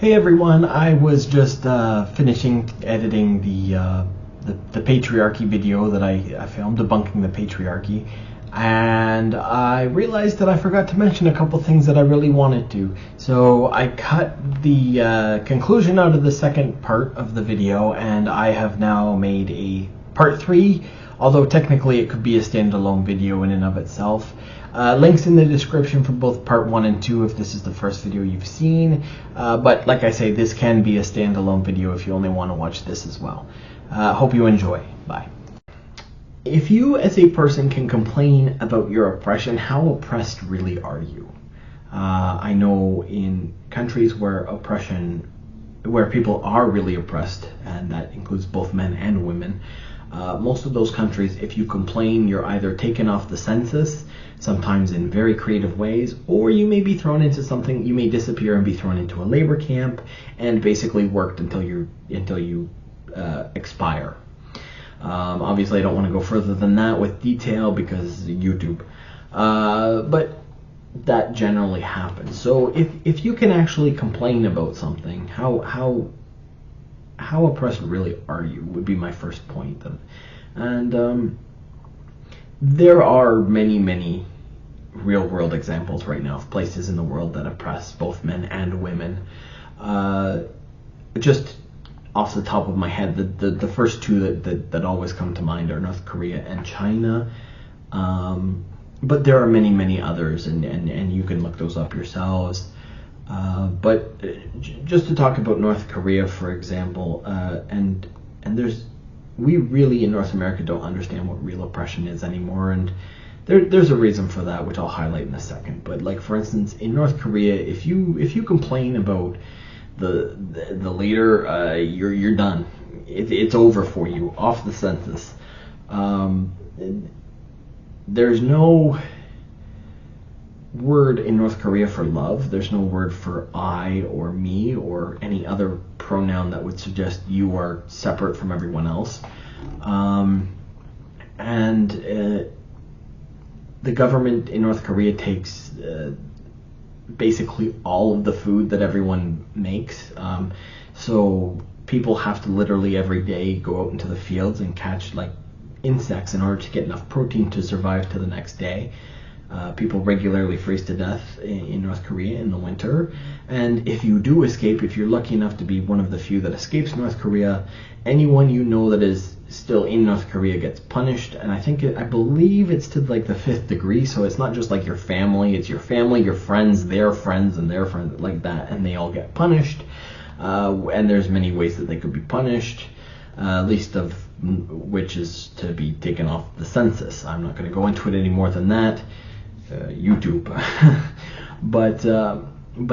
Hey everyone, I was just finishing editing the Patriarchy video that I filmed, Debunking the Patriarchy, and I realized that I forgot to mention a couple things that I really wanted to. So I cut the conclusion out of the second part of the video, and I have now made a part 3, although technically it could be a standalone video in and of itself. Links in the description for both part 1 and 2 if this is the first video you've seen. But like I say, this can be a standalone video if you only want to watch this as well. Hope you enjoy. Bye. If you as a person can complain about your oppression, how oppressed really are you? I know in countries where people are really oppressed, and that includes both men and women, most of those countries, if you complain, you're either taken off the census, sometimes in very creative ways, or you may be thrown into something, you may disappear and be thrown into a labor camp and basically worked until you expire. Obviously I don't want to go further than that with detail because YouTube, but that generally happens. So if you can actually complain about something, how oppressed really are you would be my first point. And there are many real world examples right now of places in the world that oppress both men and women. Just off the top of my head, the first two that always come to mind are North Korea and China. But there are many others, and you can look those up yourselves. But just to talk about North Korea, for example, and we really in North America don't understand what real oppression is anymore, and there's a reason for that, which I'll highlight in a second. But like for instance, in North Korea, if you complain about the leader, you're done. It's over for you, off the census. There's no word in North Korea for love. There's no word for I or me or any other pronoun that would suggest you are separate from everyone else. The government in North Korea takes basically all of the food that everyone makes. So people have to literally every day go out into the fields and catch like insects in order to get enough protein to survive to the next day. People regularly freeze to death in North Korea in the winter, and if you do escape, if you're lucky enough to be one of the few that escapes North Korea, anyone you know that is still in North Korea gets punished, and I believe it's to like the 5th degree, so it's not just like your family, it's your family, your friends, their friends, and their friends, like that, and they all get punished, and there's many ways that they could be punished, least of which is to be taken off the census. I'm not going to go into it any more than that. YouTube. But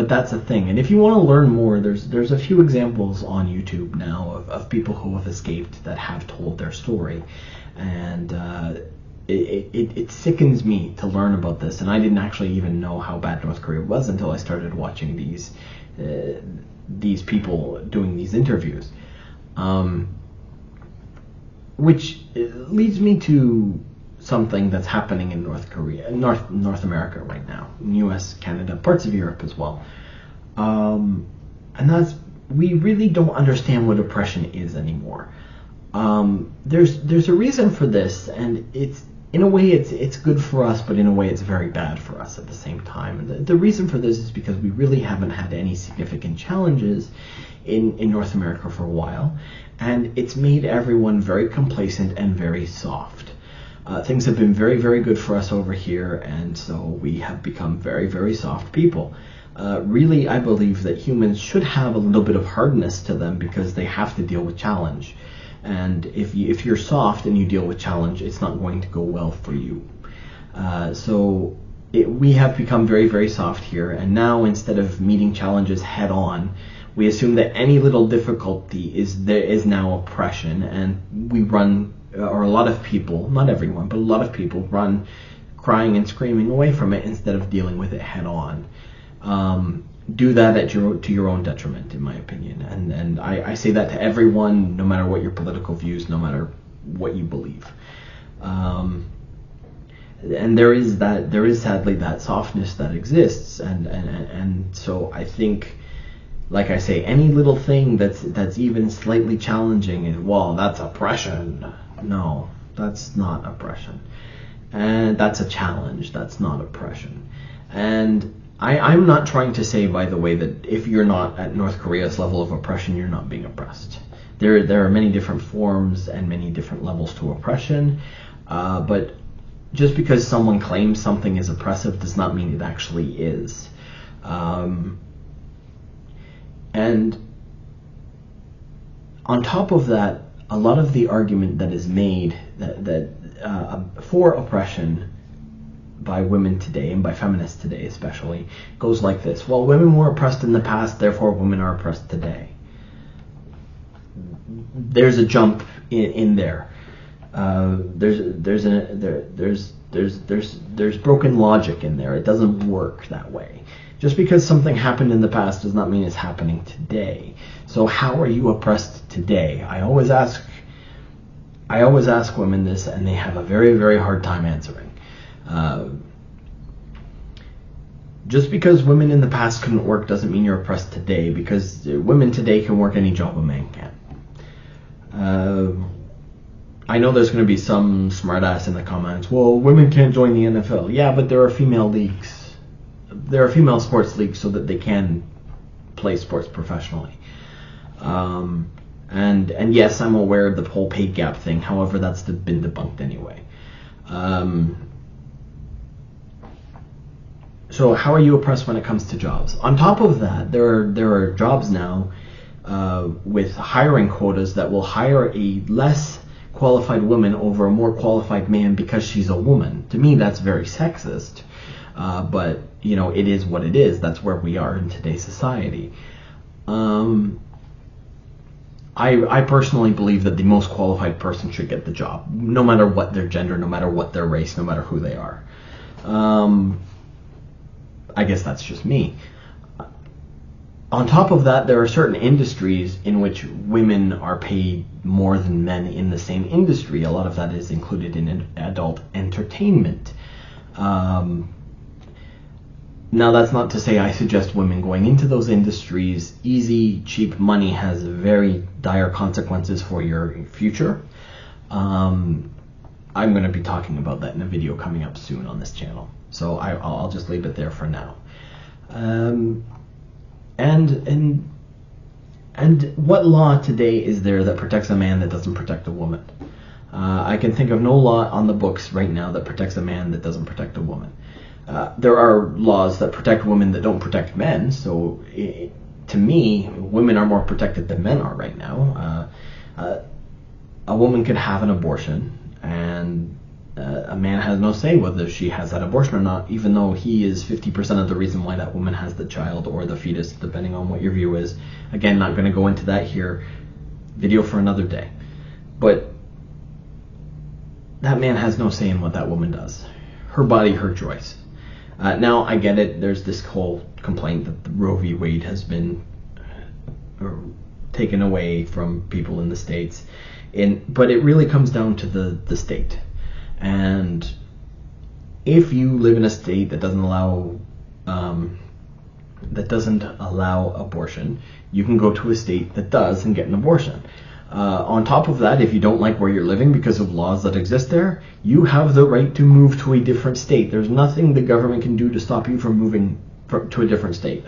that's a thing, and if you want to learn more, there's a few examples on YouTube now of people who have escaped that have told their story, and it sickens me to learn about this, and I didn't actually even know how bad North Korea was until I started watching these people doing these interviews, which leads me to something that's happening in North Korea, North America right now, in US, Canada, parts of Europe as well. And that's, we really don't understand what oppression is anymore. There's a reason for this, and it's, in a way it's good for us, but in a way it's very bad for us at the same time. And the reason for this is because we really haven't had any significant challenges in North America for a while, and it's made everyone very complacent and very soft. Things have been very good for us over here, and so we have become very soft people. Really, I believe that humans should have a little bit of hardness to them because they have to deal with challenge. And if you're soft and you deal with challenge, it's not going to go well for you. We have become very soft here, and now instead of meeting challenges head on, we assume that any little difficulty is now oppression, and we run, or a lot of people, not everyone, but a lot of people run crying and screaming away from it instead of dealing with it head on. Do that to your own detriment, in my opinion. And I say that to everyone, no matter what your political views, no matter what you believe. And there is sadly that softness that exists, and so I think like I say, any little thing that's even slightly challenging is, well, that's oppression. No, that's not oppression. And that's a challenge. That's not oppression. And I'm not trying to say, by the way, that if you're not at North Korea's level of oppression, you're not being oppressed. There are many different forms and many different levels to oppression. But just because someone claims something is oppressive does not mean it actually is. And on top of that, a lot of the argument that is made that for oppression by women today, and by feminists today especially, goes like this. Well, women were oppressed in the past, therefore women are oppressed today. There's a jump in there. There's broken logic in there. It doesn't work that way. Just because something happened in the past does not mean it's happening today. So how are you oppressed today? I always ask women this, and they have a very, very hard time answering. Just because women in the past couldn't work doesn't mean you're oppressed today, because women today can work any job a man can. I know there's going to be some smartass in the comments. Well, women can't join the NFL. Yeah, but there are female leagues. There are female sports leagues so that they can play sports professionally. And yes, I'm aware of the whole pay gap thing. However, that's been debunked anyway. So how are you oppressed when it comes to jobs? On top of that, there are jobs now with hiring quotas that will hire a less qualified woman over a more qualified man because she's a woman. To me, that's very sexist. But, you know, it is what it is. That's where we are in today's society. I personally believe that the most qualified person should get the job, no matter what their gender, no matter what their race, no matter who they are. I guess that's just me. On top of that, there are certain industries in which women are paid more than men in the same industry. A lot of that is included in adult entertainment. Now, that's not to say I suggest women going into those industries. Easy, cheap money has very dire consequences for your future. I'm going to be talking about that in a video coming up soon on this channel. So I'll just leave it there for now. And what law today is there that protects a man that doesn't protect a woman? I can think of no law on the books right now that protects a man that doesn't protect a woman. There are laws that protect women that don't protect men, so to me, women are more protected than men are right now. A woman could have an abortion, and a man has no say whether she has that abortion or not, even though he is 50% of the reason why that woman has the child or the fetus, depending on what your view is. Again, not going to go into that here. Video for another day. But that man has no say in what that woman does. Her body, her choice. Now, I get it. There's this whole complaint that the Roe v. Wade has been taken away from people in the States. But it really comes down to the state. And if you live in a state that doesn't allow abortion, you can go to a state that does and get an abortion. On top of that, if you don't like where you're living because of laws that exist there, you have the right to move to a different state. There's nothing the government can do to stop you from moving to a different state.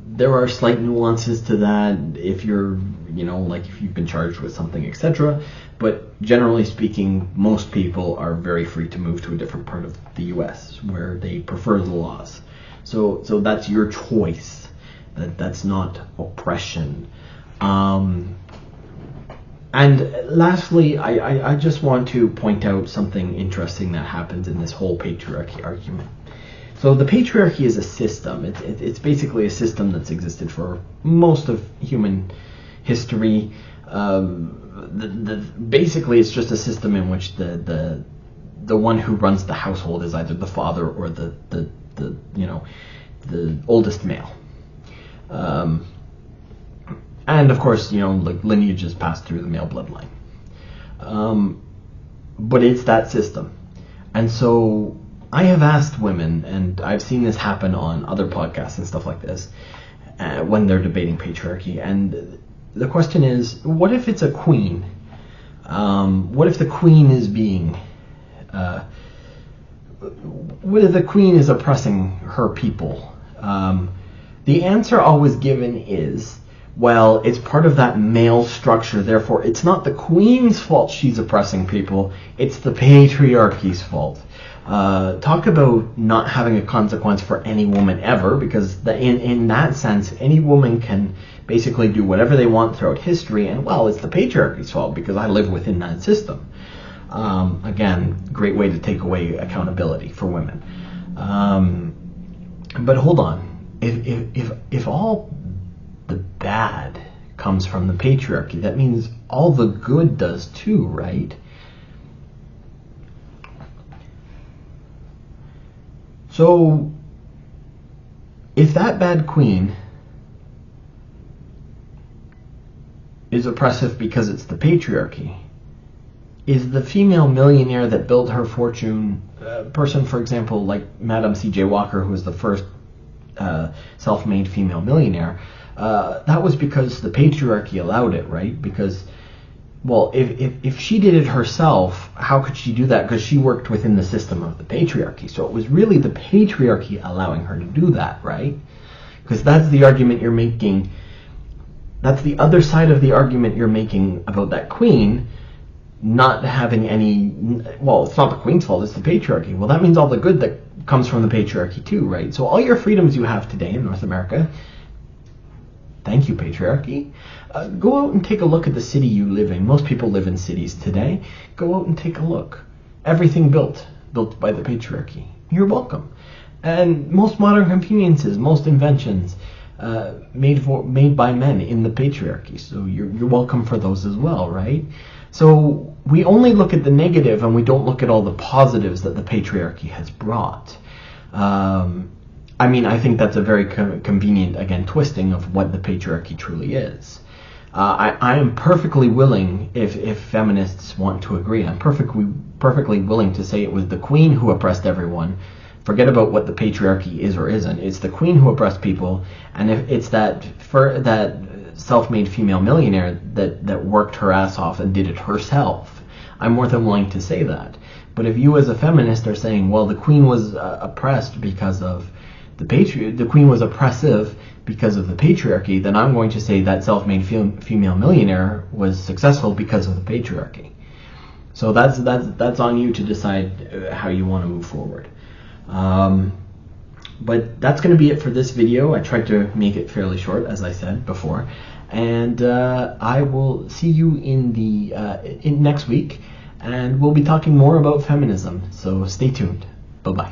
There are slight nuances to that if you're, like if you've been charged with something, etc. But generally speaking, most people are very free to move to a different part of the U.S. where they prefer the laws. So that's your choice. That's not oppression. And lastly, I just want to point out something interesting that happens in this whole patriarchy argument. So the patriarchy is a system. It's basically a system that's existed for most of human history. Basically, it's just a system in which the one who runs the household is either the father or the oldest male. And of course, like lineages pass through the male bloodline. But it's that system. And so I have asked women, and I've seen this happen on other podcasts and stuff like this, when they're debating patriarchy. And the question is, what if it's a queen? What if the queen is being... what if the queen is oppressing her people? The answer always given is, well, it's part of that male structure, therefore it's not the queen's fault she's oppressing people, it's the patriarchy's fault. Talk about not having a consequence for any woman ever, because in that sense, any woman can basically do whatever they want throughout history, and well, it's the patriarchy's fault because I live within that system. Again, great way to take away accountability for women. But hold on, if all the bad comes from the patriarchy, that means all the good does too, right? So, if that bad queen is oppressive because it's the patriarchy, is the female millionaire that built her fortune a person, for example, like Madam C.J. Walker, who was the first self-made female millionaire? That was because the patriarchy allowed it, right? Because, well, if she did it herself, how could she do that? Because she worked within the system of the patriarchy. So it was really the patriarchy allowing her to do that, right? Because that's the argument you're making. That's the other side of the argument you're making about that queen not having any... Well, it's not the queen's fault, it's the patriarchy. Well, that means all the good that comes from the patriarchy too, right? So all your freedoms you have today in North America... Thank you, patriarchy. Go out and take a look at the city you live in. Most people live in cities today. Go out and take a look. Everything built by the patriarchy. You're welcome. And most modern conveniences, most inventions, made by men in the patriarchy. So you're welcome for those as well, right? So we only look at the negative and we don't look at all the positives that the patriarchy has brought. I mean, I think that's a very convenient, again, twisting of what the patriarchy truly is. I am perfectly willing, if feminists want to agree, I'm perfectly willing to say it was the queen who oppressed everyone. Forget about what the patriarchy is or isn't. It's the queen who oppressed people, and if it's that self-made female millionaire that worked her ass off and did it herself, I'm more than willing to say that. But if you as a feminist are saying, well, the queen was oppressed because of the queen was oppressive because of the patriarchy, then I'm going to say that self-made female millionaire was successful because of the patriarchy. So that's on you to decide how you want to move forward. But that's going to be it for this video. I tried to make it fairly short, as I said before, and I will see you in next week, and we'll be talking more about feminism. So stay tuned. Bye bye.